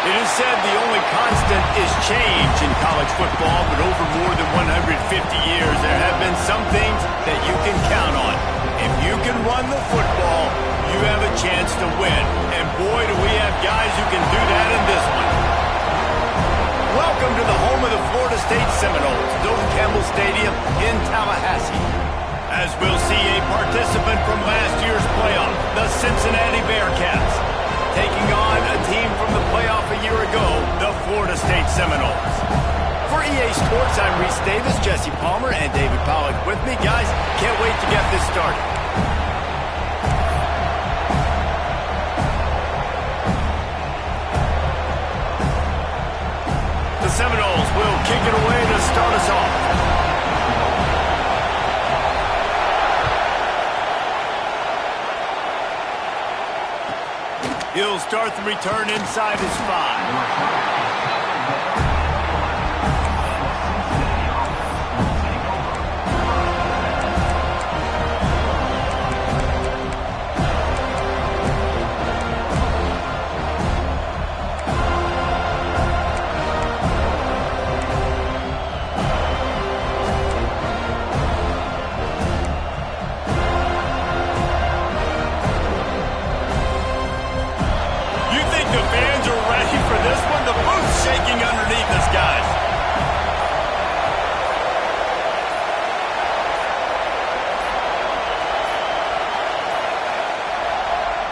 It is said the only constant is change in college football, but over more than 150 years, there have been some things that you can count on. If you can run the football, you have a chance to win. And boy, do we have guys who can do that in this one. Welcome to the home of the Florida State Seminoles, Doak Campbell Stadium in Tallahassee. As we'll see a participant from last year's playoff, the Cincinnati Bearcats, taking on a team from the playoff a year ago, the Florida State Seminoles. For EA Sports, I'm Reese Davis, Jesse Palmer, and David Pollack with me. Guys, can't wait to get this started. The Seminoles will kick it away to start us off. He'll start the return inside his 5. Shaking underneath us, guys.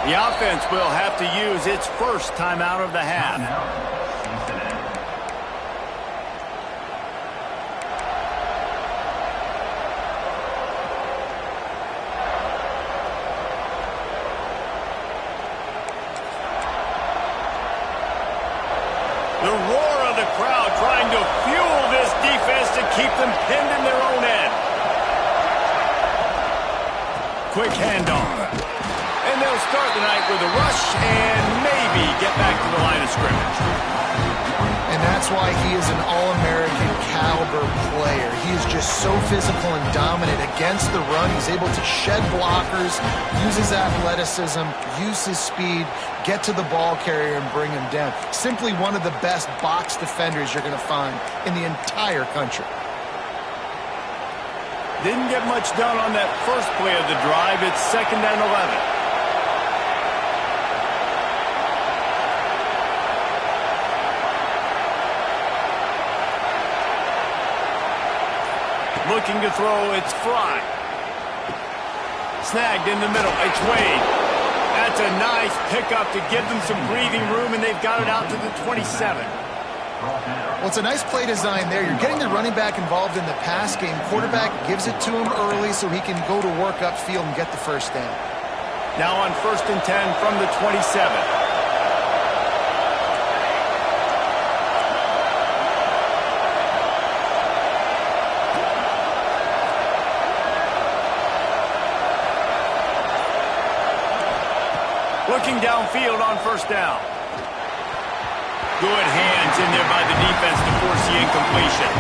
The offense will have to use its first timeout of the half. The roar of the crowd trying to fuel this defense to keep them pinned in their own end. Quick handoff. And they'll start the night with a rush and maybe get back to the line of scrimmage. And that's why he is an All-American caliber player. He is just so physical and dominant against the run. He's able to shed blockers, use his athleticism, use his speed, get to the ball carrier and bring him down. Simply one of the best box defenders you're going to find in the entire country. Didn't get much done on that first play of the drive. It's 2nd and 11. Looking to throw, it's Fry. Snagged in the middle, it's Wade. That's a nice pickup to give them some breathing room, and they've got it out to the 27. Well, it's a nice play design there. You're getting the running back involved in the pass game. Quarterback gives it to him early so he can go to work upfield and get the first down. Now on 1st and 10 from the 27. Looking downfield on 1st down. Good hands in there by the defense to force the incompletion.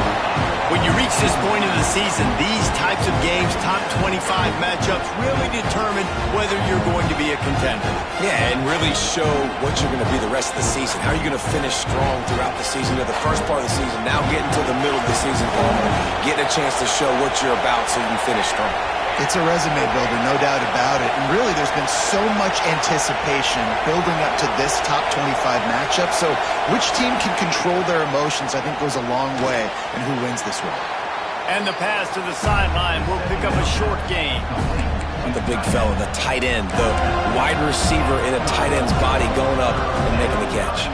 When you reach this point of the season, these types of games, top 25 matchups, really determine whether you're going to be a contender. Yeah, and really show what you're going to be the rest of the season. How are you going to finish strong throughout the season? You're the first part of the season, now getting to the middle of the season, getting a chance to show what you're about so you can finish strong. It's a resume builder, no doubt about it. And really, there's been so much anticipation building up to this top 25 matchup. So which team can control their emotions, I think, goes a long way in who wins this one. And the pass to the sideline will pick up a short gain. The big fella, the tight end, the wide receiver in a tight end's body going up and making the catch.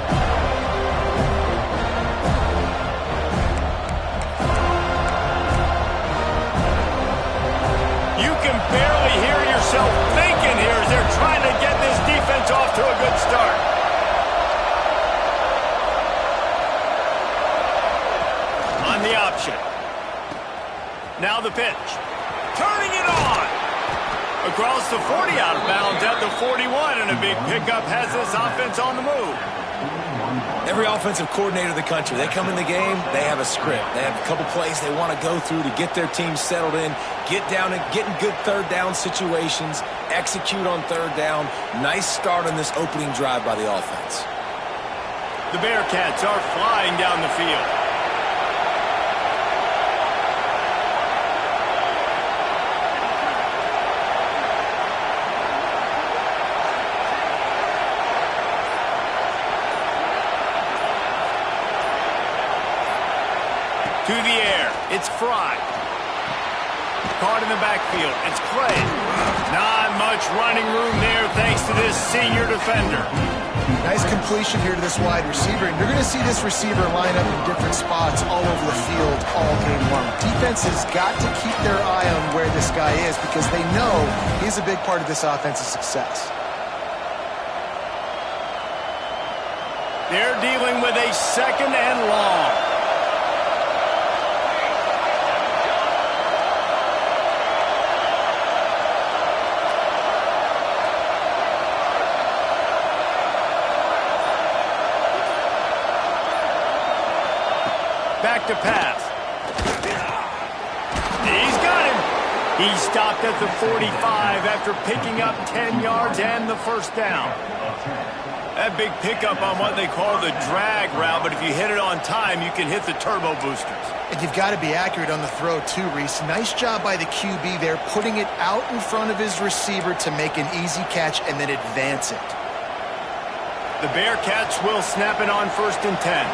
Barely hear yourself thinking here as they're trying to get this defense off to a good start. On the option. Now the pitch. Turning it on. Across the 40, out of bounds at the 41, and a big pickup has this offense on the move. Every offensive coordinator in the country, they come in the game, they have a script. They have a couple plays they want to go through to get their team settled in, get down and get in good third down situations, execute on third down. Nice start on this opening drive by the offense. The Bearcats are flying down the field. To the air, it's Fry. Caught in the backfield, it's Clay. Not much running room there thanks to this senior defender. Nice completion here to this wide receiver, and you're going to see this receiver line up in different spots all over the field all game long. Defense has got to keep their eye on where this guy is because they know he's a big part of this offense's success. They're dealing with a 2nd and long. Back to pass. He's got him. He stopped at the 45 after picking up 10 yards and the first down. That big pickup on what they call the drag route, but if you hit it on time, you can hit the turbo boosters. And you've got to be accurate on the throw too, Reese. Nice job by the QB there, putting it out in front of his receiver to make an easy catch and then advance it. The Bearcats will snap it on 1st and 10.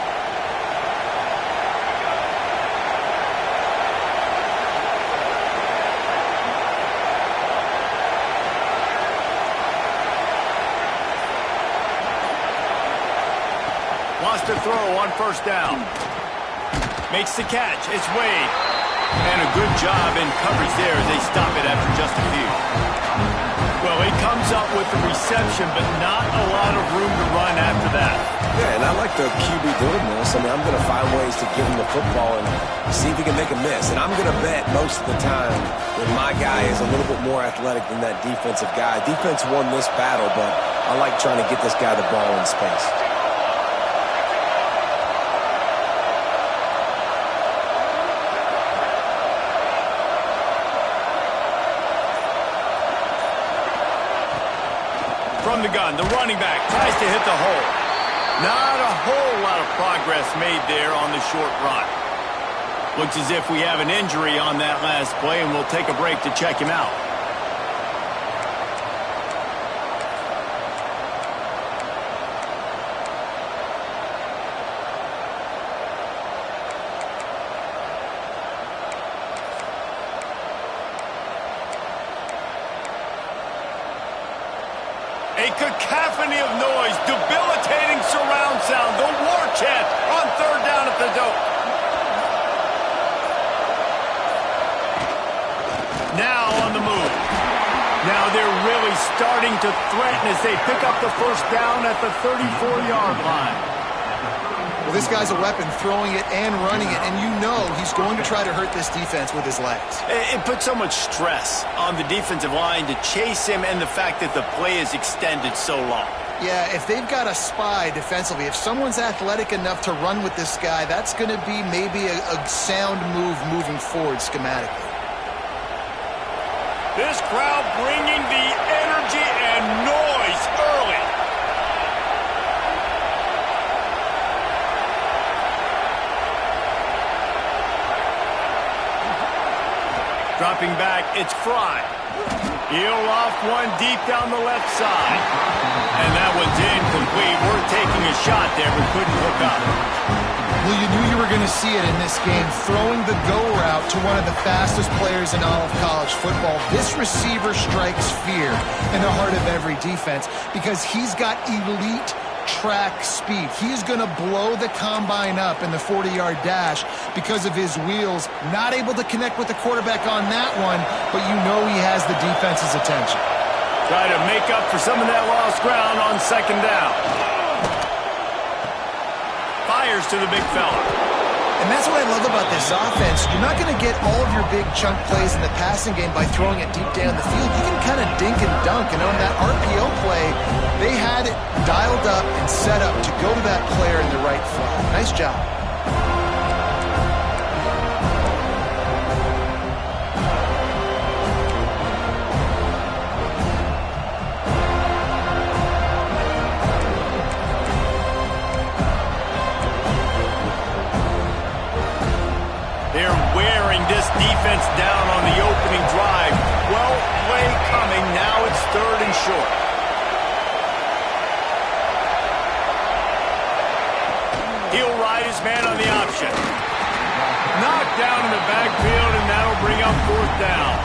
Wants to throw on 1st down. Makes the catch. It's Wade. And a good job in coverage there as they stop it after just a few. Well, he comes up with the reception, but not a lot of room to run after that. Yeah, and I like the QB doing this. I mean, I'm going to find ways to give him the football and see if he can make a miss. And I'm going to bet most of the time when my guy is a little bit more athletic than that defensive guy. Defense won this battle, but I like trying to get this guy the ball in space. From the gun, the running back tries to hit the hole. Not a whole lot of progress made there on the short run. Looks as if we have an injury on that last play, and we'll take a break to check him out. A cacophony of noise, debilitating surround sound, the war chant on 3rd down at the dope. Now on the move. Now they're really starting to threaten as they pick up the 1st down at the 34-yard line. Well, this guy's a weapon, throwing it and running it, and you know he's going to try to hurt this defense with his legs. It puts so much stress on the defensive line to chase him and the fact that the play is extended so long. Yeah, if they've got a spy defensively, if someone's athletic enough to run with this guy, that's going to be maybe a sound move moving forward schematically. This crowd bringing the energy and noise early. Dropping back, it's Fry. He'll off one deep down the left side. And that one's incomplete. We're taking a shot there, but couldn't hook up. Well, you knew you were going to see it in this game, throwing the go route to one of the fastest players in all of college football. This receiver strikes fear in the heart of every defense because he's got elite track speed. He's going to blow the combine up in the 40-yard dash because of his wheels. Not able to connect with the quarterback on that one, but you know he has the defense's attention. Try to make up for some of that lost ground on 2nd down. Fires to the big fella. And that's what I love about this offense. You're not going to get all of your big chunk plays in the passing game by throwing it deep down the field. You can kind of dink and dunk. And on that RPO play, they had it dialed up and set up to go to that player in the right flat. Nice job. defense down on the opening drive. Well, play coming. Now it's 3rd and short. He'll ride his man on the option. Knocked down in the backfield, and that'll bring up 4th down.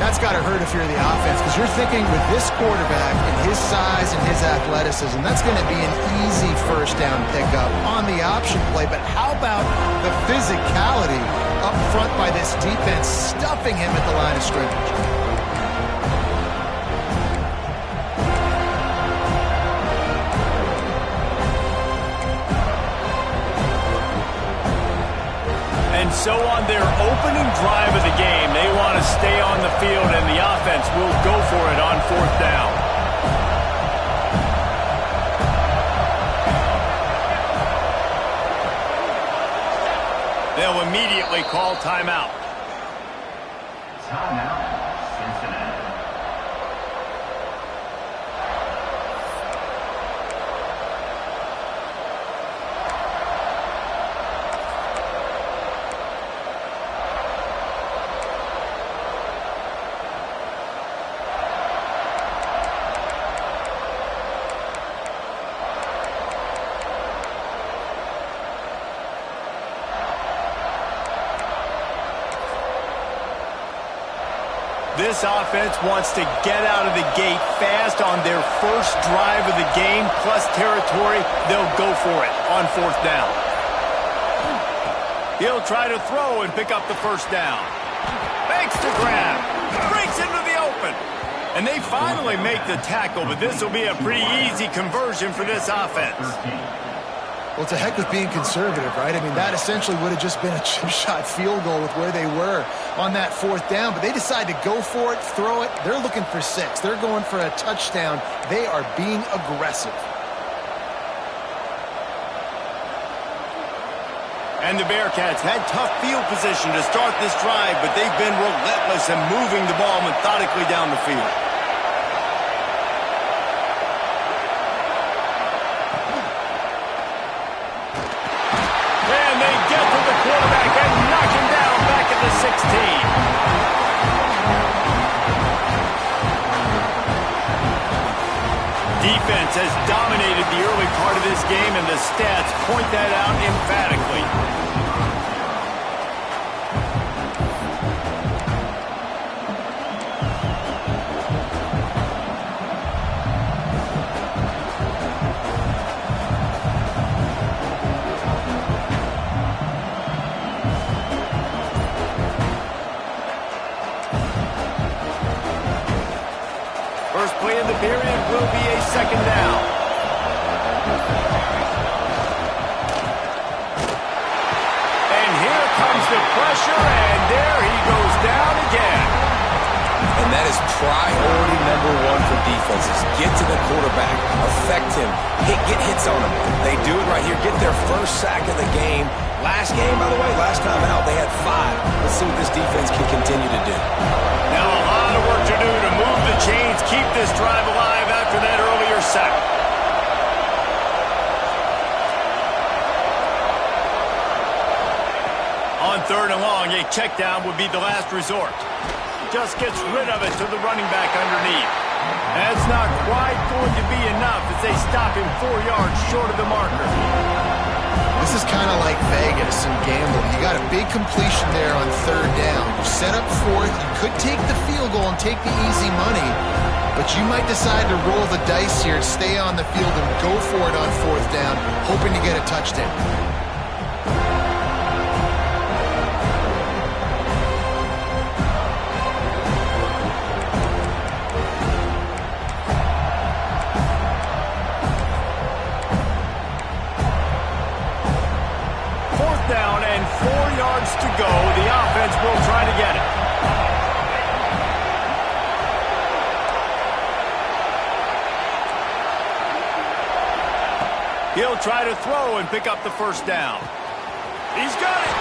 That's got to hurt if you're the offense, because you're thinking with this quarterback and his size and his athleticism, that's going to be an easy 1st down pickup on the option play. But how about the physicality up front by this defense, stuffing him at the line of scrimmage? And so on their opening drive of the game, they want to stay on the field, and the offense will go for it on 4th down. They'll immediately call timeout. Timeout, Cincinnati. This offense wants to get out of the gate fast on their first drive of the game, plus territory. They'll go for it on 4th down. He'll try to throw and pick up the 1st down. Makes the grab. Breaks into the open. And they finally make the tackle, but this will be a pretty easy conversion for this offense. Well, to heck with being conservative, right? I mean, that essentially would have just been a chip shot field goal with where they were on that 4th down. But they decide to go for it, throw it. They're looking for 6. They're going for a touchdown. They are being aggressive. And the Bearcats had tough field position to start this drive, but they've been relentless in moving the ball methodically down the field. Quarterback and knock him down back at the 16. Defense has dominated the early part of this game, and the stats point that out emphatically. First play of the period will be a 2nd down. And here comes the pressure, and there he goes down again. And that is priority #1 for defenses. Get to the quarterback, affect him, get hits on him. They do it right here, get their 1st sack of the game. Last game, by the way, last time out, they had 5. Let's see what this defense can continue to do. Now a lot of work to do to move the chains, keep this drive alive after that earlier sack. On 3rd and long, a check down would be the last resort. Just gets rid of it to the running back underneath. That's not quite going to be enough as they stop him 4 yards short of the marker. This is kind of like Vegas and gambling. You got a big completion there on 3rd down. You set up 4th. You could take the field goal and take the easy money, but you might decide to roll the dice here, stay on the field, and go for it on 4th down, hoping to get a touchdown. Down and 4 yards to go. The offense will try to get it. He'll try to throw and pick up the 1st down. He's got it.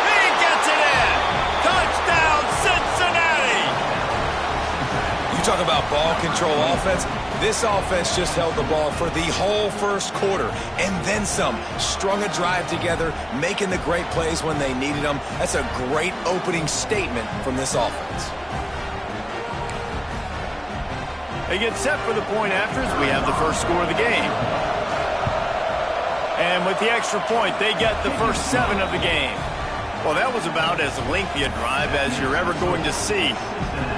He gets it in. Touchdown, Cincinnati. You You talk about ball control offense. This offense just held the ball for the whole first quarter and then some. Strung a drive together, making the great plays when they needed them. That's a great opening statement from this offense. They get set for the point afters. We have the first score of the game. And with the extra point, they get the first 7 of the game. Well, that was about as lengthy a drive as you're ever going to see.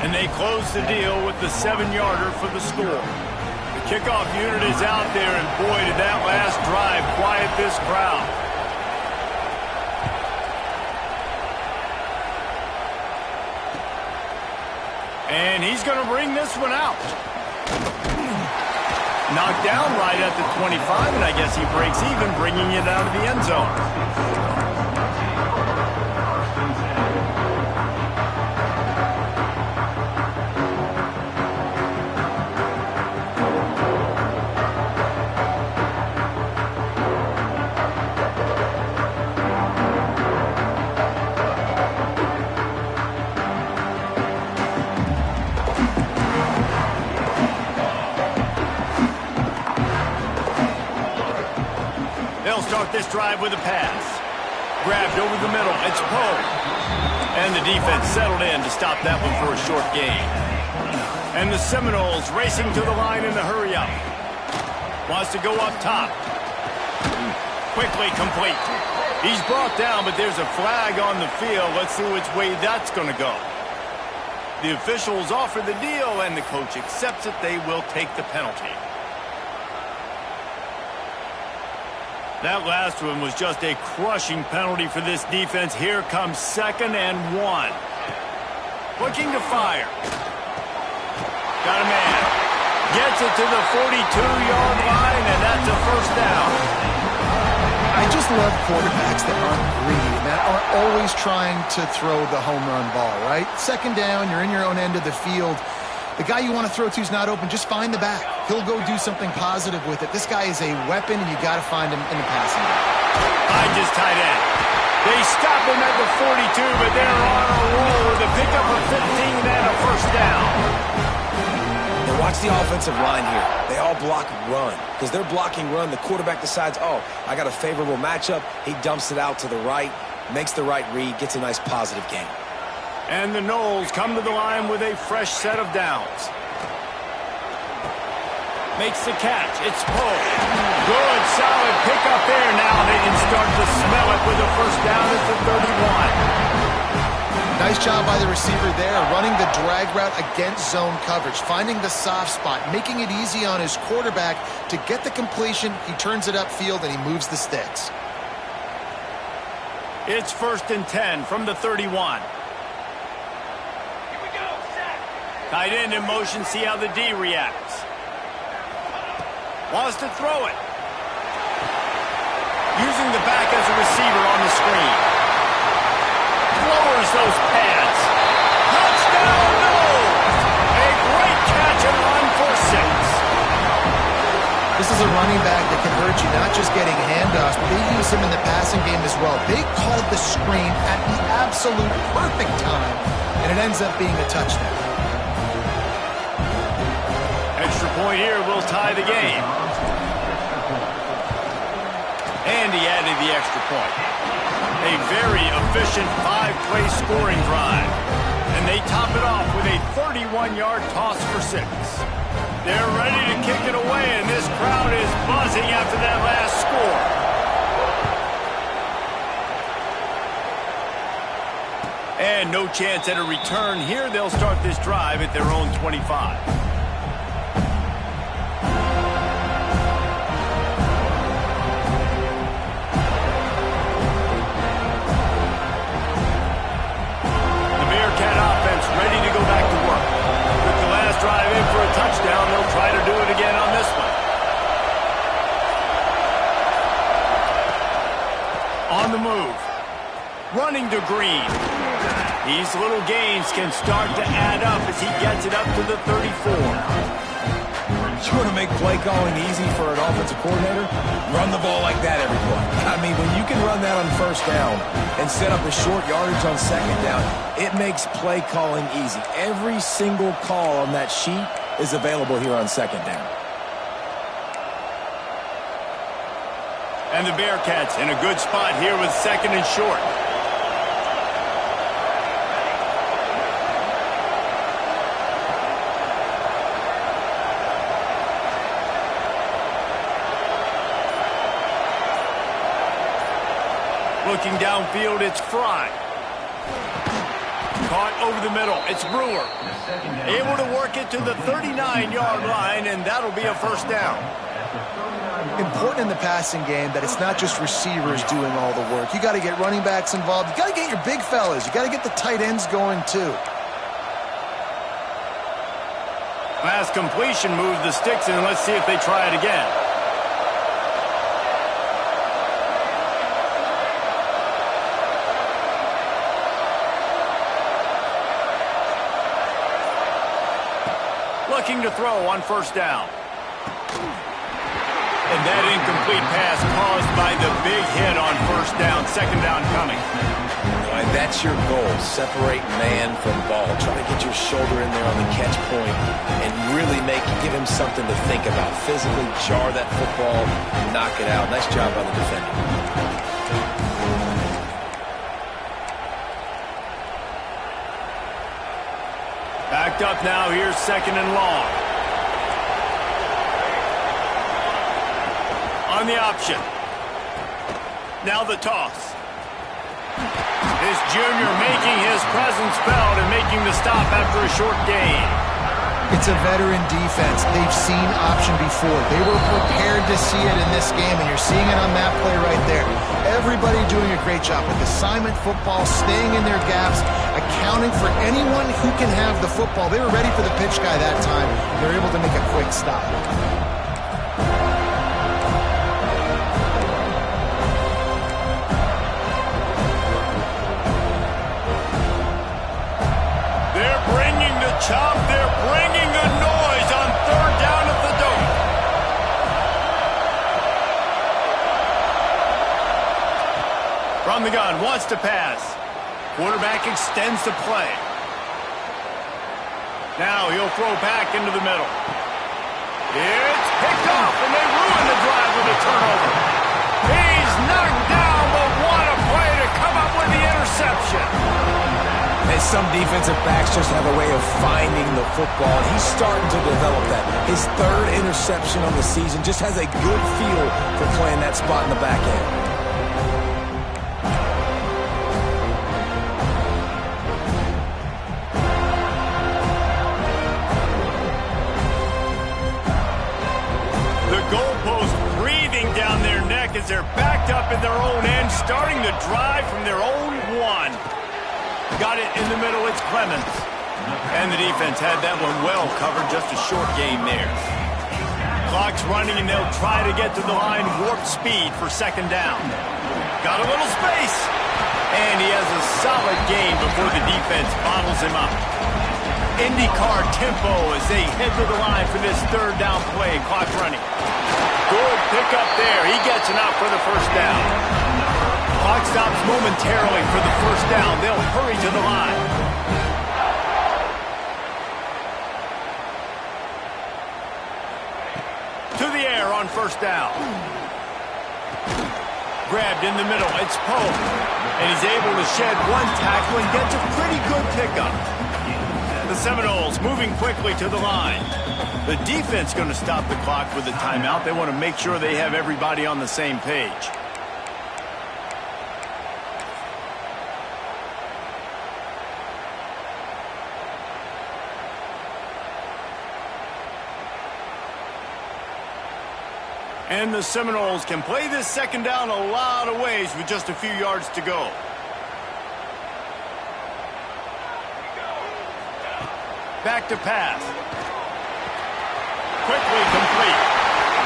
And they close the deal with the 7-yarder for the score. The kickoff unit is out there, and boy, did that last drive quiet this crowd. And he's going to bring this one out. Knocked down right at the 25, and I guess he breaks even, bringing it out of the end zone. This drive with a pass. Grabbed over the middle. It's Poe. And the defense settled in to stop that one for a short gain. And the Seminoles racing to the line in the hurry up. Wants to go up top. Quickly complete. He's brought down, but there's a flag on the field. Let's see which way that's going to go. The officials offer the deal, and the coach accepts it. They will take the penalty. That last one was just a crushing penalty for this defense. Here comes 2nd and 1. Looking to fire. Got a man. Gets it to the 42-yard line, and that's a first down. I just love quarterbacks that aren't greedy, that aren't always trying to throw the home run ball, right? 2nd down, you're in your own end of the field. The guy you want to throw to is not open. Just find the back. He'll go do something positive with it. This guy is a weapon, and you got to find him in the passing game. Behind his tight end. They stop him at the 42, but they're on a roll with a pickup of 15 and a first down. Now watch the offensive line here. They all block run. Because they're blocking run, the quarterback decides, oh, I got a favorable matchup. He dumps it out to the right, makes the right read, gets a nice positive gain. And the Noles come to the line with a fresh set of downs. Makes the catch. It's Poe. Good, solid pickup there. Now they can start to smell it with a first down at the 31. Nice job by the receiver there, running the drag route against zone coverage, finding the soft spot, making it easy on his quarterback to get the completion. He turns it upfield, and he moves the sticks. It's 1st and 10 from the 31. Tight end in motion, see how the D reacts. Wants to throw it. Using the back as a receiver on the screen. Lowers those pads. Touchdown, Noles! A great catch and run for 6. This is a running back that can hurt you, not just getting handoffs, but they use him in the passing game as well. They called the screen at the absolute perfect time, and it ends up being a touchdown. Extra point here will tie the game. And he added the extra point. A very efficient 5-play scoring drive. And they top it off with a 31-yard toss for 6. They're ready to kick it away, and this crowd is buzzing after that last score. And no chance at a return here. They'll start this drive at their own 25. Ready to go back to work. With the last drive in for a touchdown, they'll try to do it again on this one. On the move. Running to Green. These little gains can start to add up as he gets it up to the 34. You want to make play calling easy for an offensive coordinator? Run the ball like that every play. I mean, when you can run that on first down and set up a short yardage on second down, it makes play calling easy. Every single call on that sheet is available here on second down. And the Bearcats in a good spot here with second and short. Looking downfield, it's Fry. Caught over the middle, it's Brewer. Able to work it to the 39-yard line, and that'll be a first down. Important in the passing game that it's not just receivers doing all the work. You got to get running backs involved. You got to get your big fellas. You got to get the tight ends going too. Pass completion moves the sticks in. Let's see if they try it again. Looking to throw on first down. And that incomplete pass caused by the big hit on first down. Second down coming. All right, that's your goal. Separate man from ball. Try to get your shoulder in there on the catch point and really give him something to think about. Physically jar that football, knock it out. Nice job by the defender. Backed up now. Here's second and long. On the option. Now the toss. This junior making his presence felt and making the stop after a short gain. It's a veteran defense. They've seen option before. They were prepared to see it in this game, and you're seeing it on that play right there. Everybody doing a great job with assignment football, staying in their gaps, accounting for anyone who can have the football. They were ready for the pitch guy that time. They're able to make a quick stop. Chop, they're bringing the noise on third down at the Dome. From the gun, wants to pass. Quarterback extends the play. Now he'll throw back into the middle. It's picked off, and they ruin the drive with a turnover. He's knocked down, but what a play to come up with the interception. And some defensive backs just have a way of finding the football. He's starting to develop that. His third interception on the season just has a good feel for playing that spot in the back end. The goalpost breathing down their neck as they're backed up in their own end, starting the drive from their own one. Got it in the middle, it's Clemens. And the defense had that one well covered, just a short gain there. Clock's running, and they'll try to get to the line, warp speed for second down. Got a little space. And he has a solid gain before the defense bottles him up. IndyCar tempo as they head to the line for this third down play. Clock running. Good pickup there. He gets it out for the first down. Clock stops momentarily for the first down. They'll hurry to the line. To the air on first down. Grabbed in the middle. It's Poe. And he's able to shed one tackle and gets a pretty good pickup. The Seminoles moving quickly to the line. The defense going to stop the clock with a timeout. They want to make sure they have everybody on the same page. And the Seminoles can play this second down a lot of ways with just a few yards to go. Back to pass. Quickly complete.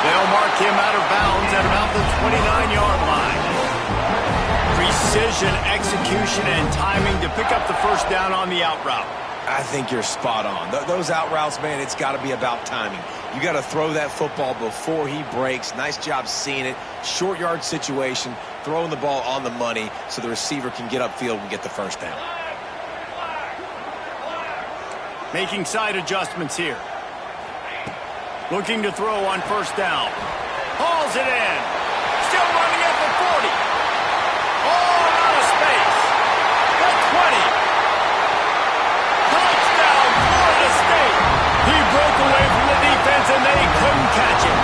They'll mark him out of bounds at about the 29-yard line. Precision, execution, and timing to pick up the first down on the out route. I think you're spot on. Those out routes, man, it's got to be about timing. You got to throw that football before he breaks. Nice job seeing it. Short yard situation, throwing the ball on the money so the receiver can get upfield and get the first down. Making side adjustments here. Looking to throw on first down. Hauls it in. Still running at the 40. All out of space. The 20. Touchdown, Florida State. He broke away from the defense and they couldn't catch him.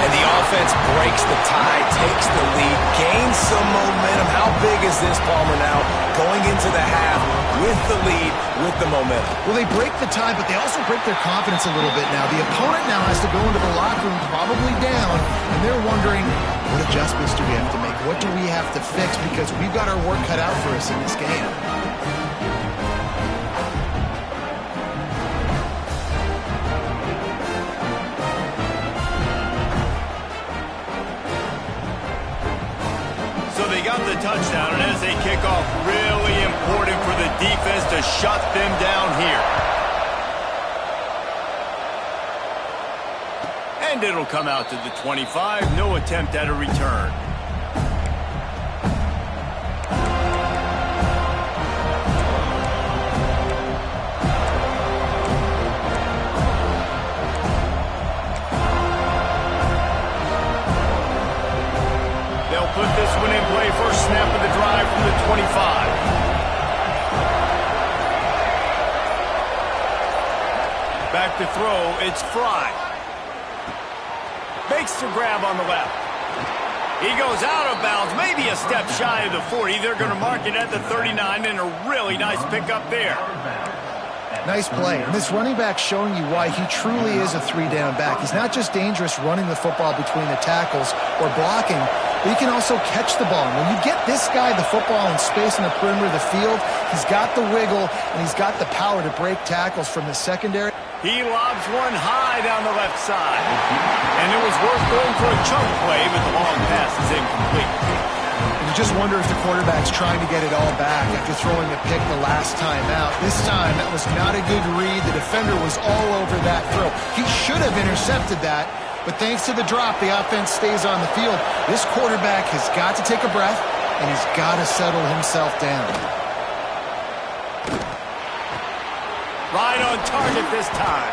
And the offense breaks the tie, takes the lead, gains some momentum. How big is this, Palmer, now? Going into the half with the lead, with the momentum. Well, they break the tie, but they also break their confidence a little bit now. The opponent now has to go into the locker room probably down, and they're wondering, what adjustments do we have to make? What do we have to fix? Because we've got our work cut out for us in this game. The touchdown, and as they kick off, really important for the defense to shut them down here. And it'll come out to the 25. No attempt at a return. Put this one in play. First snap of the drive from the 25. Back to throw. It's Fry. Makes the grab on the left. He goes out of bounds, maybe a step shy of the 40. They're going to mark it at the 39, and a really nice pickup there. Nice play. And this running back showing you why he truly is a three-down back. He's not just dangerous running the football between the tackles or blocking, but he can also catch the ball. And when you get this guy the football in space in the perimeter of the field, he's got the wiggle and he's got the power to break tackles from the secondary. He lobs one high down the left side. And it was worth going for a chunk play, but the long pass is incomplete. You just wonder if the quarterback's trying to get it all back after throwing a pick the last time out. This time, that was not a good read. The defender was all over that throw. He should have intercepted that, but thanks to the drop, the offense stays on the field. This quarterback has got to take a breath, and he's got to settle himself down. Right on target this time.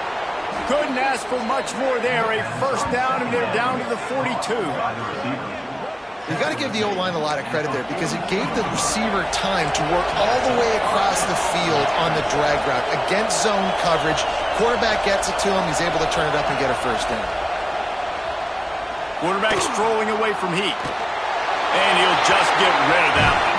Couldn't ask for much more there. A first down, and they're down to the 42. You got to give the O-line a lot of credit there because it gave the receiver time to work all the way across the field on the drag route against zone coverage. Quarterback gets it to him. He's able to turn it up and get a first down. Quarterback strolling away from heat. And he'll just get rid of that one.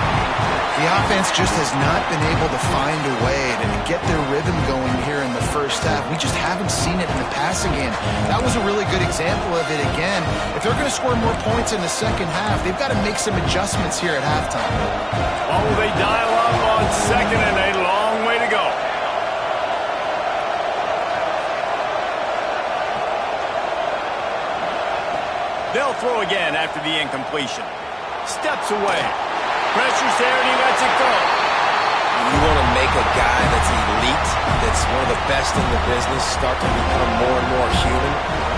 The offense just has not been able to find a way to get their rhythm going here in the first half. We just haven't seen it in the passing game. That was a really good example of it again. If they're going to score more points in the second half, they've got to make some adjustments here at halftime. Oh, they dial up on second and a long way to go. They'll throw again after the incompletion. Steps away. Pressure's there, and he lets it go. You want to make a guy that's elite, that's one of the best in the business, start to become more and more human.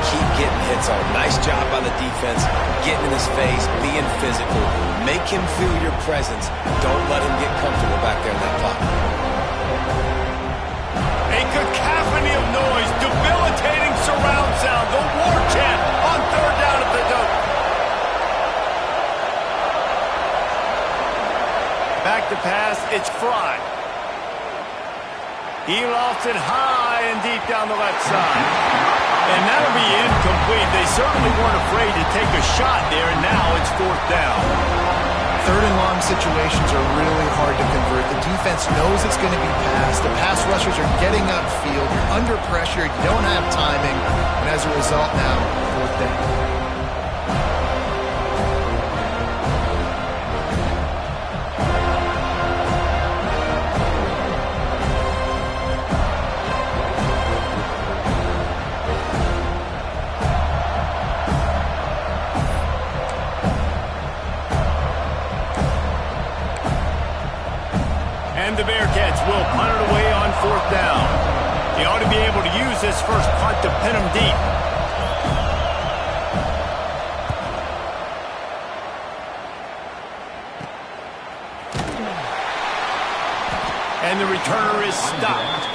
Keep getting hits on. Nice job by the defense, getting in his face, being physical. Make him feel your presence. Don't let him get comfortable back there in that pocket. A cacophony of noise, debilitating surround sound, the war chant on third down at the dope. Back to pass, it's Fry. He lofts it high and deep down the left side. And that'll be incomplete. They certainly weren't afraid to take a shot there, and now it's fourth down. Third and long situations are really hard to convert. The defense knows it's going to be passed. The pass rushers are getting upfield. You're under pressure. You don't have timing. And as a result now, fourth down. And the Bearcats will punt it away on 4th down. He ought to be able to use this first punt to pin him deep. And the returner is stopped.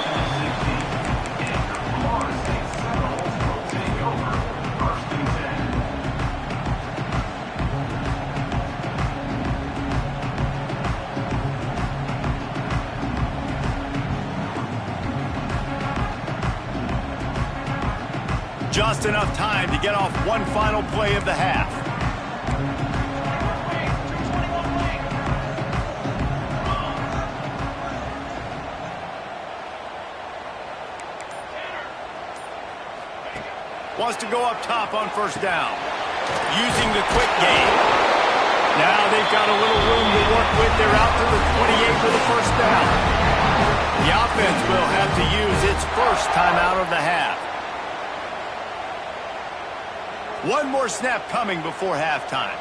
Just enough time to get off one final play of the half. Wants to go up top on 1st down. Using the quick game. Now they've got a little room to work with. They're out to the 28 for the 1st down. The offense will have to use its first timeout of the half. One more snap coming before halftime.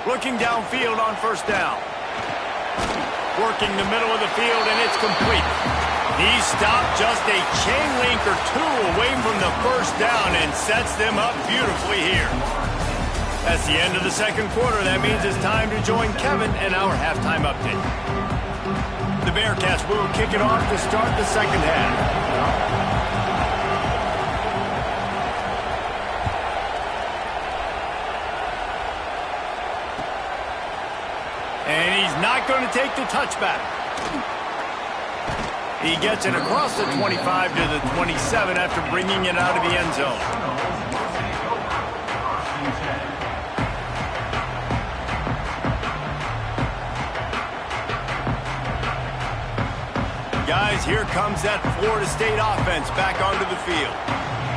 Looking downfield on 1st down. Working the middle of the field, and it's complete. He stopped just a chain link or two away from the 1st down and sets them up beautifully here. That's the end of the 2nd quarter. That means it's time to join Kevin in our halftime update. The Bearcats will kick it off to start the 2nd half. And he's not going to take the touchback. He gets it across the 25 to the 27 after bringing it out of the end zone. Guys, here comes that Florida State offense back onto the field.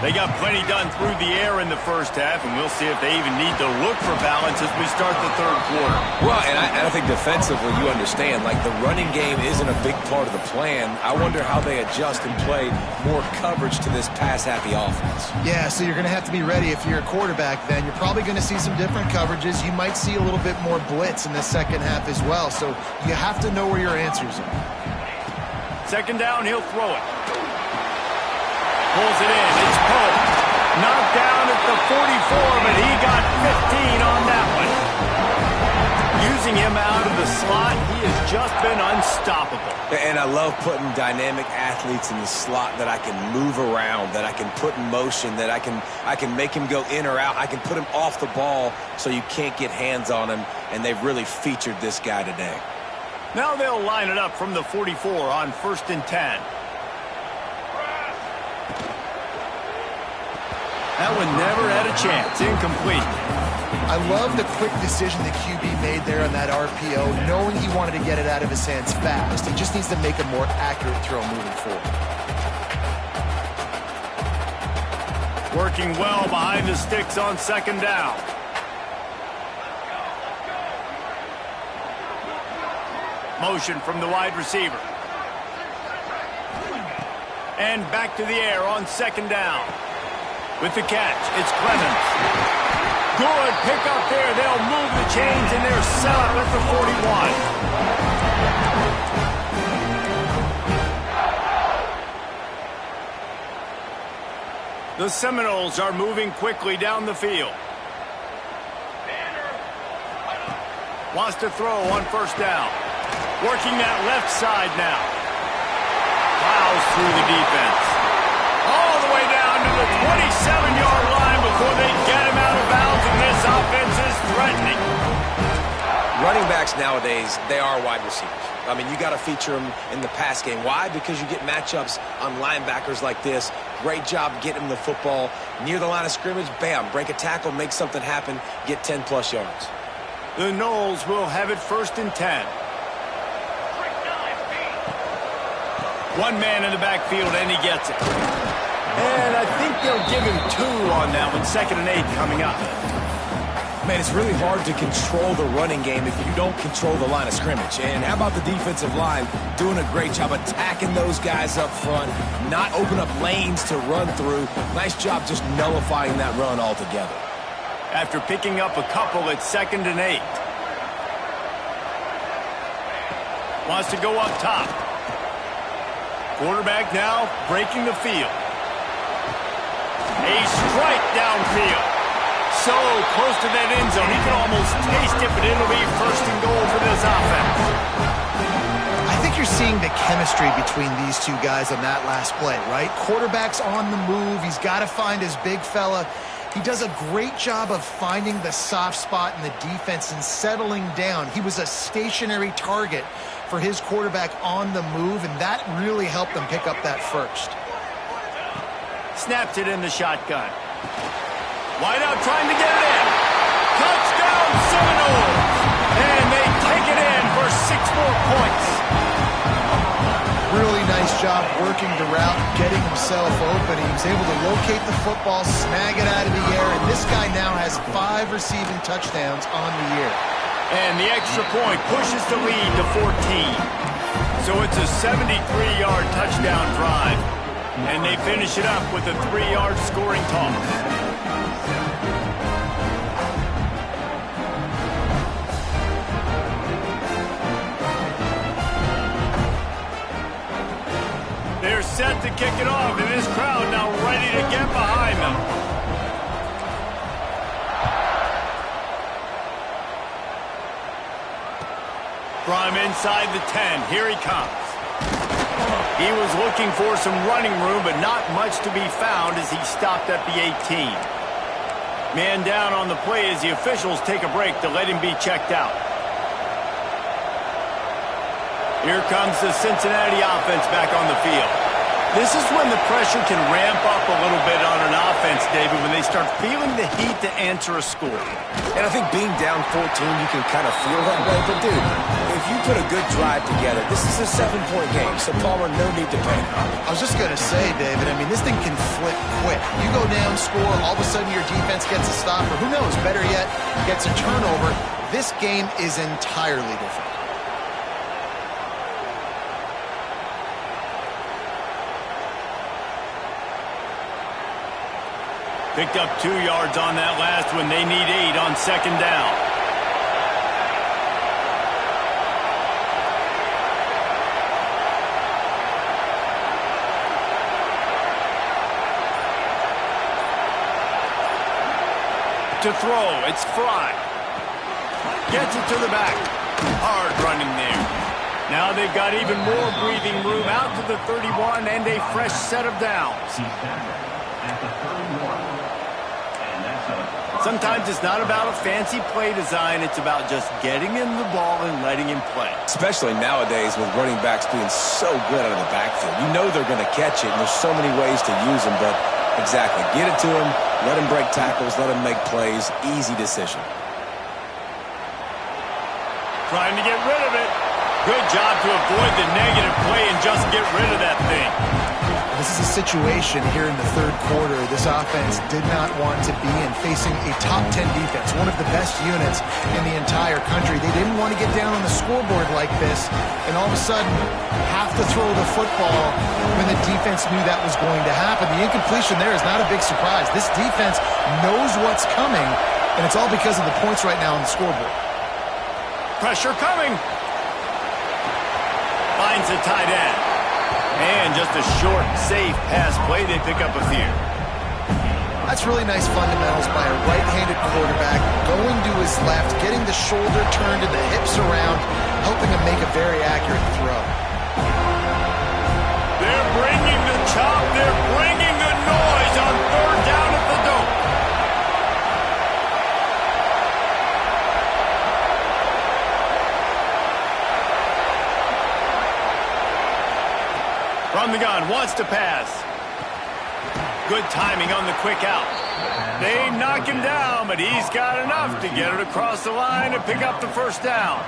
They got plenty done through the air in the 1st half, and we'll see if they even need to look for balance as we start the 3rd quarter. Well, and I think defensively, you understand, like the running game isn't a big part of the plan. I wonder how they adjust and play more coverage to this pass-happy offense. Yeah, so you're going to have to be ready if you're a quarterback then. You're probably going to see some different coverages. You might see a little bit more blitz in the 2nd half as well, so you have to know where your answers are. 2nd down, he'll throw it. Pulls it in. It's Pope. Knocked down at the 44, but he got 15 on that one. Using him out of the slot, he has just been unstoppable. And I love putting dynamic athletes in the slot that I can move around, that I can put in motion, that I can make him go in or out. I can put him off the ball so you can't get hands on him, and they've really featured this guy today. Now they'll line it up from the 44 on 1st and 10. That one never had a chance. Incomplete. I love the quick decision the QB made there on that RPO, knowing he wanted to get it out of his hands fast. He just needs to make a more accurate throw moving forward. Working well behind the sticks on 2nd down. Motion from the wide receiver. And back to the air on 2nd down. With the catch, it's Clemens. Good pickup there. They'll move the chains, and they're set up at the 41. The Seminoles are moving quickly down the field. Wants to throw on 1st down. Working that left side now. Plows through the defense. All the way down to the 27-yard line before they get him out of bounds, and this offense is threatening. Running backs nowadays, they are wide receivers. I mean, you got to feature them in the pass game. Why? Because you get matchups on linebackers like this. Great job getting them the football near the line of scrimmage. Bam, break a tackle, make something happen, get 10-plus yards. The Noles will have it 1st and 10. One man in the backfield, and he gets it. And I think they'll give him 2 on that one. 2nd and 8 coming up. Man, it's really hard to control the running game if you don't control the line of scrimmage. And how about the defensive line doing a great job attacking those guys up front, not open up lanes to run through. Nice job just nullifying that run altogether. After picking up a couple at 2nd and 8. Wants to go up top. Quarterback now breaking the field. A strike downfield. So close to that end zone. He can almost taste it, but it'll be first and goal for this offense. I think you're seeing the chemistry between these two guys on that last play, right? Quarterback's on the move. He's got to find his big fella. He does a great job of finding the soft spot in the defense and settling down. He was a stationary target for his quarterback on the move, and that really helped them pick up that first. Snaps it in the shotgun. Wide out trying to get it in. Touchdown Seminoles! And they take it in for 6 more points. Really nice job working the route, getting himself open. He was able to locate the football, snag it out of the air, and this guy now has 5 receiving touchdowns on the year. And the extra point pushes the lead to 14. So it's a 73-yard touchdown drive. And they finish it up with a 3-yard scoring toss. They're set to kick it off, and this crowd now ready to get behind them. From inside the 10, here he comes. He was looking for some running room, but not much to be found as he stopped at the 18. Man down on the play as the officials take a break to let him be checked out. Here comes the Cincinnati offense back on the field. This is when the pressure can ramp up a little bit on an offense, David, when they start feeling the heat to answer a score. And I think being down 14, you can kind of feel that way. But, dude, if you put a good drive together, this is a 7-point game, so Palmer, no need to panic. I was just going to say, David, I mean, this thing can flip quick. You go down, score, all of a sudden your defense gets a stop, or who knows, better yet, gets a turnover. This game is entirely different. Picked up 2 yards on that last one. They need 8 on second down. To throw, it's Fry. Gets it to the back. Hard running there. Now they've got even more breathing room out to the 31 and a fresh set of downs. Sometimes it's not about a fancy play design. It's about just getting him the ball and letting him play. Especially nowadays with running backs being so good out of the backfield. You know they're going to catch it, and there's so many ways to use them. But exactly, get it to him, let him break tackles, let him make plays. Easy decision. Trying to get rid of it. Good job to avoid the negative play and just get rid of that thing. This is a situation here in the third quarter this offense did not want to be in, facing a top 10 defense, one of the best units in the entire country. They didn't want to get down on the scoreboard like this and all of a sudden have to throw the football when the defense knew that was going to happen. The incompletion there is not a big surprise. This defense knows what's coming, and it's all because of the points right now on the scoreboard. Pressure coming. Finds the tight end. And just a short, safe pass play. They pick up a few. That's really nice fundamentals by a right-handed quarterback, going to his left, getting the shoulder turned and the hips around, helping him make a very accurate throw. They're bringing the chop. They're bringing the noise on third down at the dope. From the gun, wants to pass. Good timing on the quick out. They knock him down, but he's got enough to get it across the line and pick up the first down.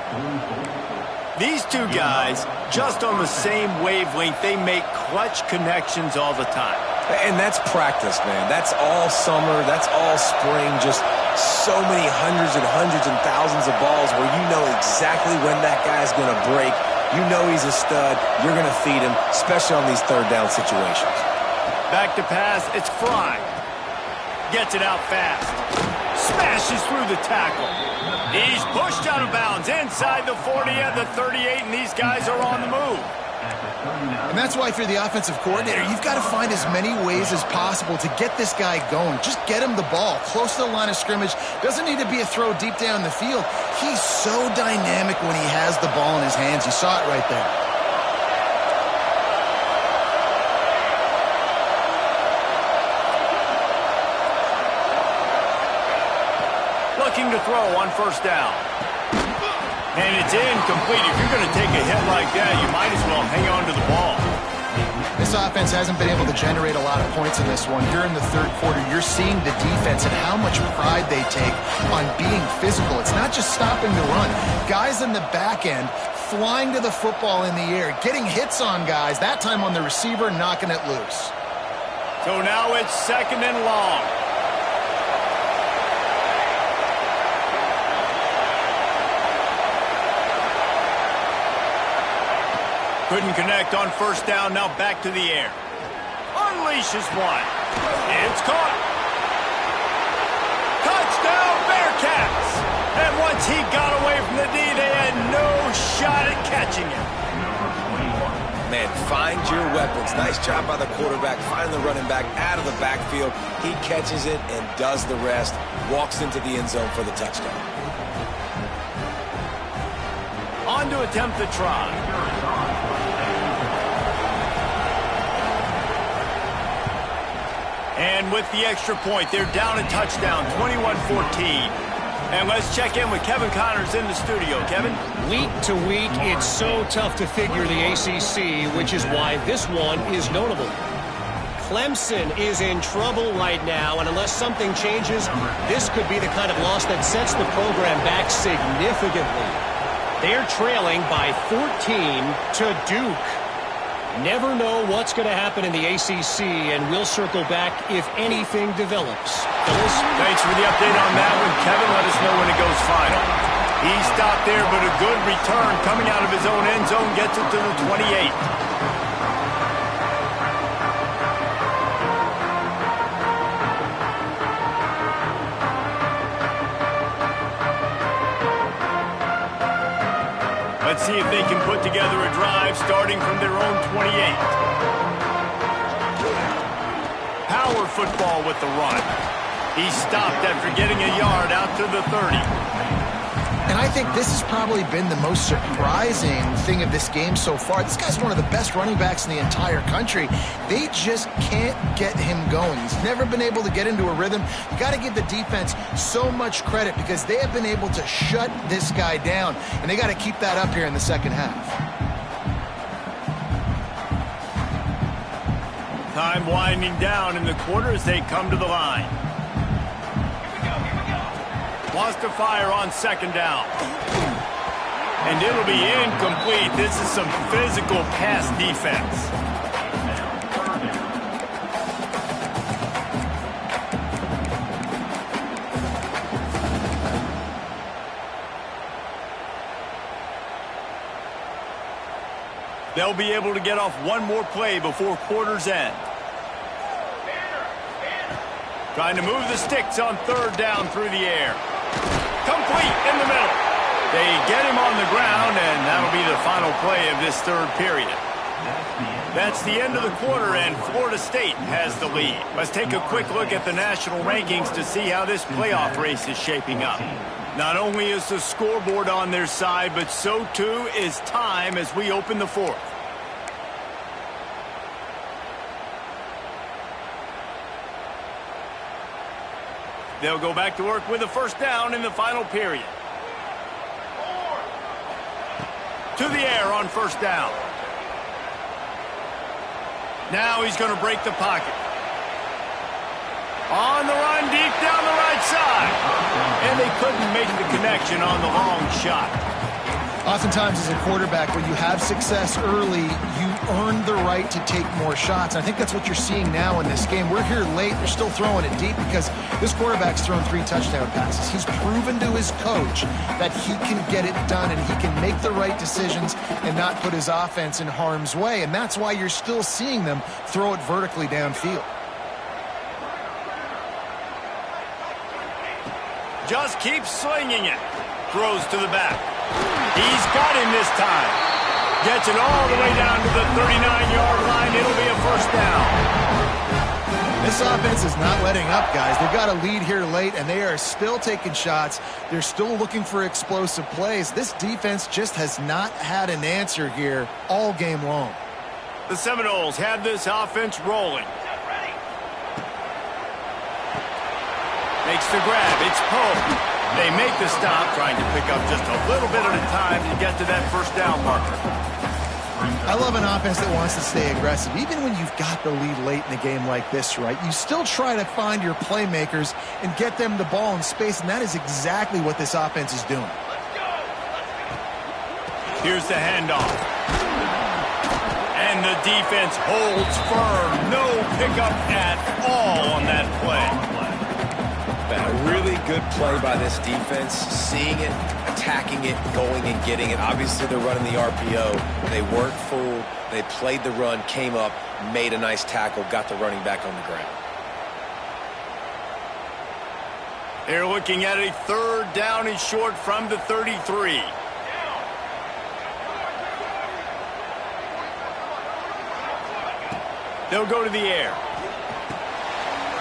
These two guys, just on the same wavelength, they make clutch connections all the time. And that's practice, man. That's all summer. That's all spring. Just so many hundreds and thousands of balls where you know exactly when that guy's going to break. You know he's a stud. You're going to feed him, especially on these third down situations. Back to pass. It's Fry. Gets it out fast. Smashes through the tackle. He's pushed out of bounds inside the 40 at the 38, and these guys are on the move. And that's why if you're the offensive coordinator, you've got to find as many ways as possible to get this guy going. Just get him the ball close to the line of scrimmage. Doesn't need to be a throw deep down the field. He's so dynamic when he has the ball in his hands. You saw it right there. Looking to throw on first down. And it's incomplete. If you're going to take a hit like that, you might as well hang on to the ball. This offense hasn't been able to generate a lot of points in this one. Here in the third quarter, you're seeing the defense and how much pride they take on being physical. It's not just stopping the run. Guys in the back end flying to the football in the air, getting hits on guys, that time on the receiver, knocking it loose. So now it's 2nd and long. Couldn't connect on first down, now back to the air. Unleashes one. It's caught. Touchdown, Bearcats! And once he got away from the D, they had no shot at catching him. Man, find your weapons. Nice job by the quarterback. Find the running back out of the backfield. He catches it and does the rest. Walks into the end zone for the touchdown. On to attempt the try. And with the extra point, they're down a touchdown, 21-14. And let's check in with Kevin Connors in the studio. Kevin? Week to week, it's so tough to figure the ACC, which is why this one is notable. Clemson is in trouble right now, and unless something changes, this could be the kind of loss that sets the program back significantly. They're trailing by 14 to Duke. Never know what's going to happen in the ACC, and we'll circle back if anything develops. Phyllis? Thanks for the update on that one. Kevin, let us know when it goes final. He stopped there, but a good return coming out of his own end zone gets it to the 28. Let's see if they can put together a drive starting from their own 28. Power football with the run. He stopped after getting a yard out to the 30. And I think this has probably been the most surprising thing of this game so far. This guy's one of the best running backs in the entire country. They just can't get him going. He's never been able to get into a rhythm. You got to give the defense so much credit because they have been able to shut this guy down, and they got to keep that up here in the second half. Time winding down in the quarter as they come to the line. Wants to fire on second down. And it'll be incomplete. This is some physical pass defense. They'll be able to get off one more play before quarter's end. Trying to move the sticks on third down through the air. Complete in the middle. They get him on the ground, and that'll be the final play of this third period. That's the end of the quarter, and Florida State has the lead. Let's take a quick look at the national rankings to see how this playoff race is shaping up. Not only is the scoreboard on their side, but so too is time as we open the fourth. They'll go back to work with a first down in the final period. To the air on first down. Now he's going to break the pocket. On the run, deep down the right side. And they couldn't make the connection on the long shot. Oftentimes as a quarterback, when you have success early, you earn the right to take more shots. I think that's what you're seeing now in this game. We're here late. They're still throwing it deep because this quarterback's thrown 3 touchdown passes. He's proven to his coach that he can get it done and he can make the right decisions and not put his offense in harm's way. And that's why you're still seeing them throw it vertically downfield. Just keeps slinging it. Throws to the back. He's got him this time. Gets it all the way down to the 39-yard line. It'll be a first down. This offense is not letting up, guys. They've got a lead here late, and they are still taking shots. They're still looking for explosive plays. This defense just has not had an answer here all game long. The Seminoles have this offense rolling. Makes the grab. It's Poe. They make the stop, trying to pick up just a little bit at a time to get to that first down marker. I love an offense that wants to stay aggressive. Even when you've got the lead late in a game like this, right, you still try to find your playmakers and get them the ball in space, and that is exactly what this offense is doing. Here's the handoff. And the defense holds firm. No pickup at all on that play. A really good play by this defense, seeing it, attacking it, going and getting it. Obviously, they're running the RPO. They weren't fooled. They played the run, came up, made a nice tackle, got the running back on the ground. They're looking at a third down and short from the 33. They'll go to the air.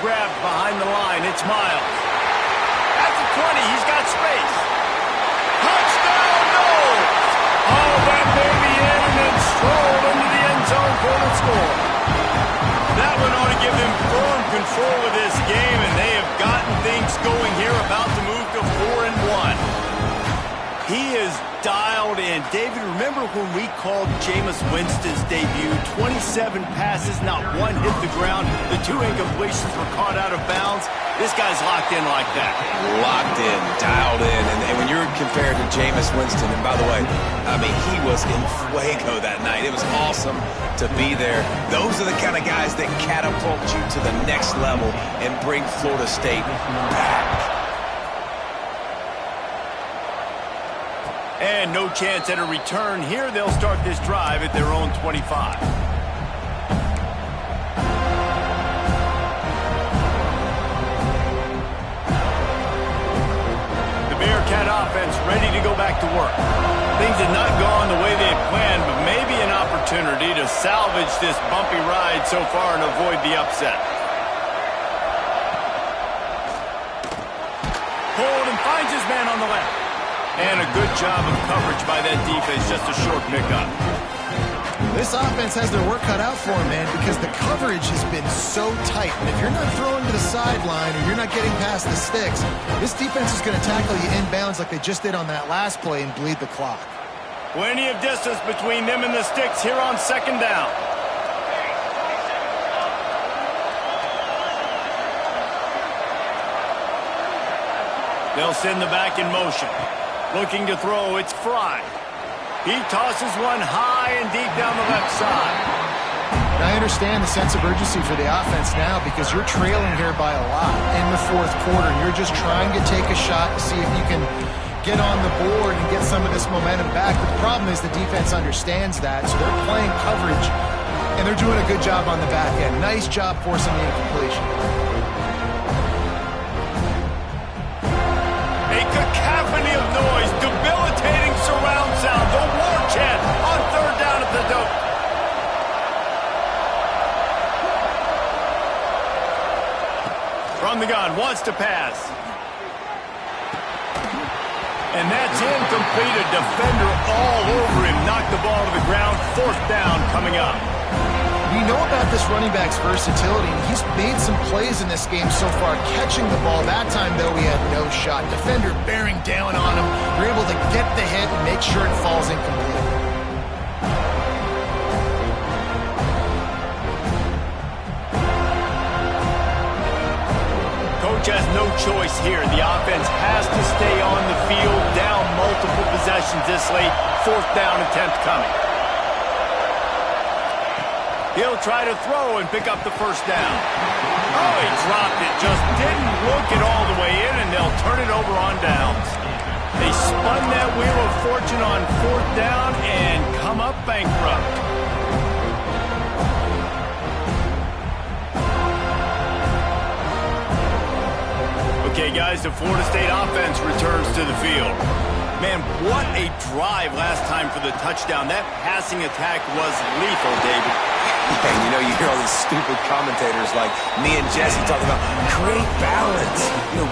Grabbed behind the line. It's Miles. At the 20, he's got space. Touchdown, no! Oh, that may be in, and then strolled into the end zone for the score. That one ought to give them firm control of this game, and they have gotten things going here, about to move to 4-1. He is dialed in. David, remember when we called Jameis Winston's debut? 27 passes, not one hit the ground. The 2 incompletions were caught out of bounds. This guy's locked in like that. Locked in, dialed in. And when you're compared to Jameis Winston, and by the way, I mean, he was in fuego that night. It was awesome to be there. Those are the kind of guys that catapult you to the next level and bring Florida State back. And no chance at a return here. They'll start this drive at their own 25. The Bearcat offense ready to go back to work. Things had not gone the way they had planned, but maybe an opportunity to salvage this bumpy ride so far and avoid the upset. Pulled and finds his man on the left. And a good job of coverage by that defense, just a short pickup. This offense has their work cut out for them, man, because the coverage has been so tight. And if you're not throwing to the sideline or you're not getting past the sticks, this defense is going to tackle you inbounds like they just did on that last play and bleed the clock. Plenty of distance between them and the sticks here on second down. They'll send the back in motion. Looking to throw, it's Fry. He tosses one high and deep down the left side. I understand the sense of urgency for the offense now because you're trailing here by a lot in the fourth quarter. And you're just trying to take a shot to see if you can get on the board and get some of this momentum back. But the problem is the defense understands that, so they're playing coverage, and they're doing a good job on the back end. Nice job forcing the incompletion. Cacophony of noise, debilitating surround sound, the war chant on third down at the dope. From the gun, wants to pass. And that's incomplete. A defender all over him, knocked the ball to the ground. Fourth down coming up. We know about this running back's versatility, and he's made some plays in this game so far, catching the ball. That time, though, he had no shot. Defender bearing down on him. They're able to get the hit and make sure it falls incomplete. Coach has no choice here. The offense has to stay on the field, down multiple possessions this late. Fourth down attempt coming. He'll try to throw and pick up the first down. Oh, he dropped it. Just didn't look it all the way in, and they'll turn it over on downs. They spun that wheel of fortune on fourth down and come up bankrupt. Okay, guys, the Florida State offense returns to the field. Man, what a drive last time for the touchdown. That passing attack was lethal, David. And you know, you hear all these stupid commentators like me and Jesse talking about create balance,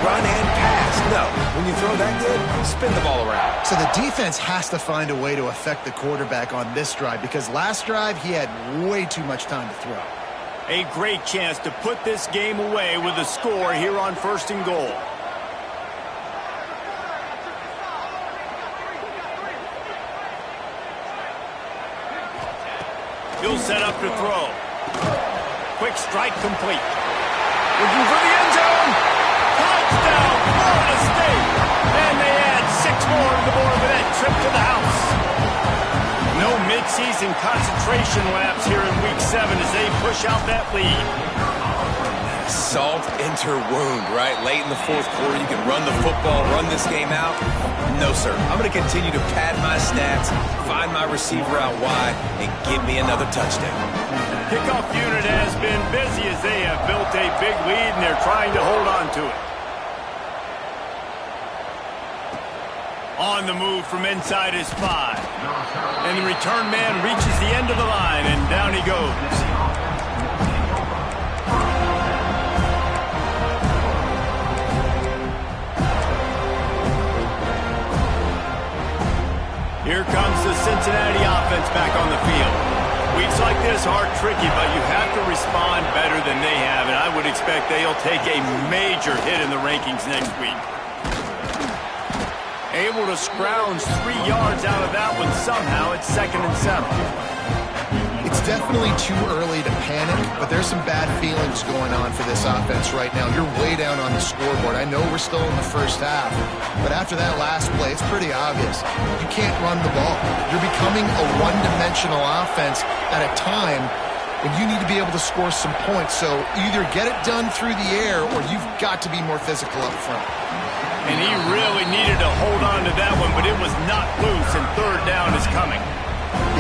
run and pass. No, when you throw that good, spin the ball around. So the defense has to find a way to affect the quarterback on this drive because last drive he had way too much time to throw. A great chance to put this game away with a score here on 1st and goal. He'll set up to throw. Quick strike complete. Looking for the end zone. Touchdown, Florida State. And they add 6 more to the board with that trip to the house. No midseason concentration laps here in Week 7 as they push out that lead. Salt enter wound, right? Late in the 4th quarter, you can run the football, run this game out. No, sir. I'm going to continue to pad my stats, find my receiver out wide, and give me another touchdown. Kickoff unit has been busy as they have built a big lead, and they're trying to hold on to it. On the move from inside his 5. And the return man reaches the end of the line, and down he goes. Here comes the Cincinnati offense back on the field. Weeks like this are tricky, but you have to respond better than they have, and I would expect they'll take a major hit in the rankings next week. Able to scrounge 3 yards out of that one somehow. It's 2nd and 7. It's definitely too early to panic, but there's some bad feelings going on for this offense right now. You're way down on the scoreboard. I know we're still in the first half, but after that last play, it's pretty obvious. You can't run the ball. You're becoming a one-dimensional offense at a time when you need to be able to score some points. So either get it done through the air or you've got to be more physical up front. And he really needed to hold on to that one, but it was not loose, and 3rd down is coming.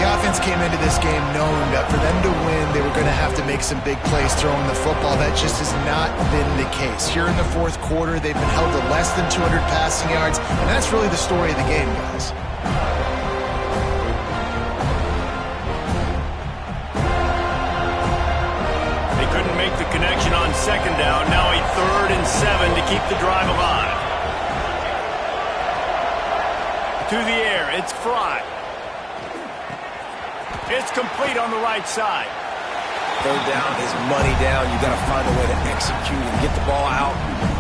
The offense came into this game knowing that for them to win, they were going to have to make some big plays throwing the football. That just has not been the case. Here in the 4th quarter, they've been held to less than 200 passing yards, and that's really the story of the game, guys. They couldn't make the connection on 2nd down. Now a 3rd and 7 to keep the drive alive. To the air, it's Fry. It's complete on the right side. 3rd down is money down. You got to find a way to execute and get the ball out,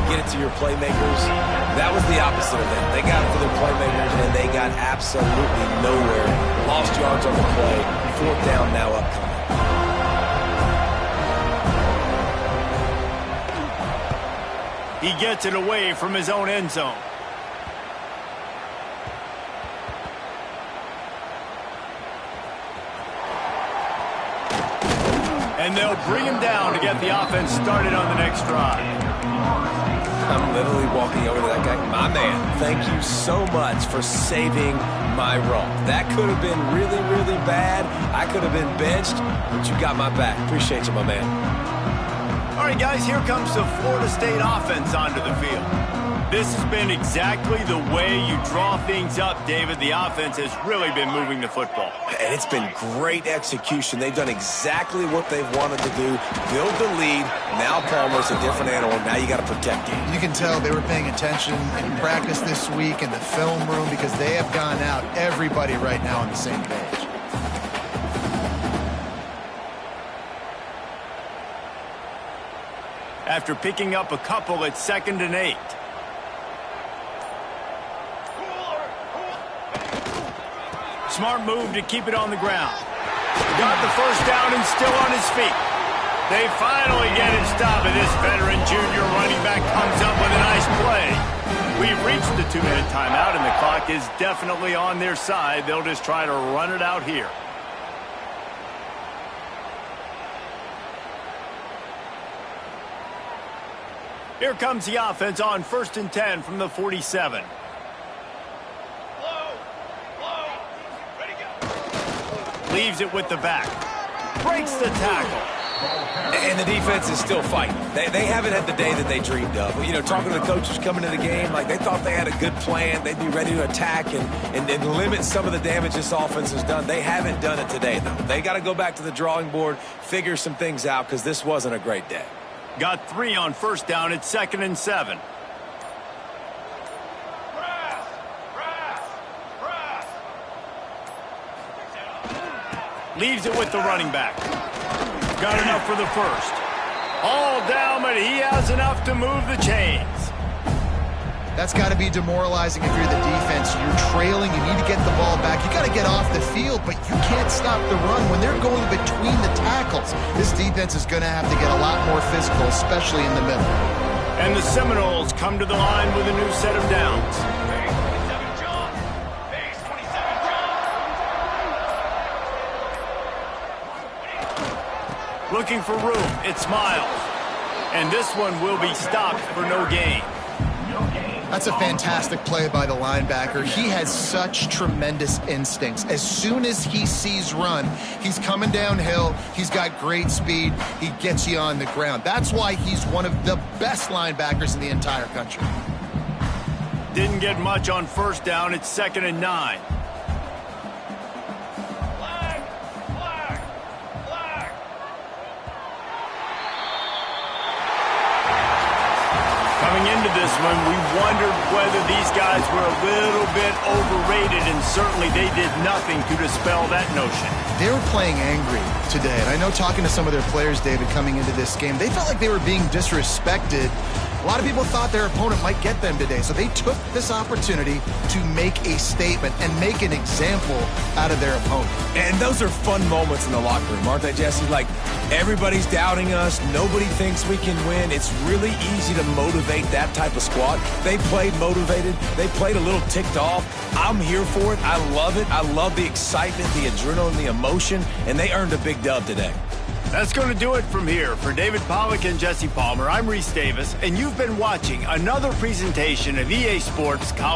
get it to your playmakers. That was the opposite of that. They got it to their playmakers, and they got absolutely nowhere. Lost yards on the play. 4th down now upcoming. He gets it away from his own end zone. And they'll bring him down to get the offense started on the next drive. I'm literally walking over to that guy. My man, thank you so much for saving my run. That could have been really, really bad. I could have been benched, but you got my back. Appreciate you, my man. All right, guys, here comes the Florida State offense onto the field. This has been exactly the way you draw things up, David. The offense has really been moving the football. And it's been great execution. They've done exactly what they've wanted to do. Build the lead. Now Palmer's a different animal. Now you got to protect him. You can tell they were paying attention in practice this week in the film room because they have gone out, everybody right now on the same page. After picking up a couple at 2nd and 8. Smart move to keep it on the ground. Got the 1st down and still on his feet. They finally get him stopped, and this veteran junior running back comes up with a nice play. We've reached the 2-minute timeout, and the clock is definitely on their side. They'll just try to run it out here. Here comes the offense on 1st and 10 from the 47. Leaves it with the back. Breaks the tackle. And the defense is still fighting. They haven't had the day that they dreamed of. You know, talking to the coaches coming to the game, like they thought they had a good plan. They'd be ready to attack and limit some of the damage this offense has done. They haven't done it today, though. They got to go back to the drawing board, figure some things out, because this wasn't a great day. Got 3 on first down at 2nd and 7. Leaves it with the running back. Got enough for the first. All down, but he has enough to move the chains. That's got to be demoralizing if you're the defense. You're trailing. You need to get the ball back. You got to get off the field, but you can't stop the run when they're going between the tackles. This defense is going to have to get a lot more physical, especially in the middle. And the Seminoles come to the line with a new set of downs. Looking for room, it's Miles. And this one will be stopped for no gain. That's a fantastic play by the linebacker. He has such tremendous instincts. As soon as he sees run, he's coming downhill. He's got great speed. He gets you on the ground. That's why he's one of the best linebackers in the entire country. Didn't get much on first down. It's 2nd and 9. Coming into this one, we wondered whether these guys were a little bit overrated, and certainly they did nothing to dispel that notion. They were playing angry today, and I know talking to some of their players, David, coming into this game, they felt like they were being disrespected. A lot of people thought their opponent might get them today, so they took this opportunity to make a statement and make an example out of their opponent. And those are fun moments in the locker room, aren't they, Jesse? Like, everybody's doubting us. Nobody thinks we can win. It's really easy to motivate that type of squad. They played motivated. They played a little ticked off. I'm here for it. I love it. I love the excitement, the adrenaline, the emotion, and they earned a big dub today. That's going to do it from here. For David Pollack and Jesse Palmer, I'm Reese Davis, and you've been watching another presentation of EA Sports College.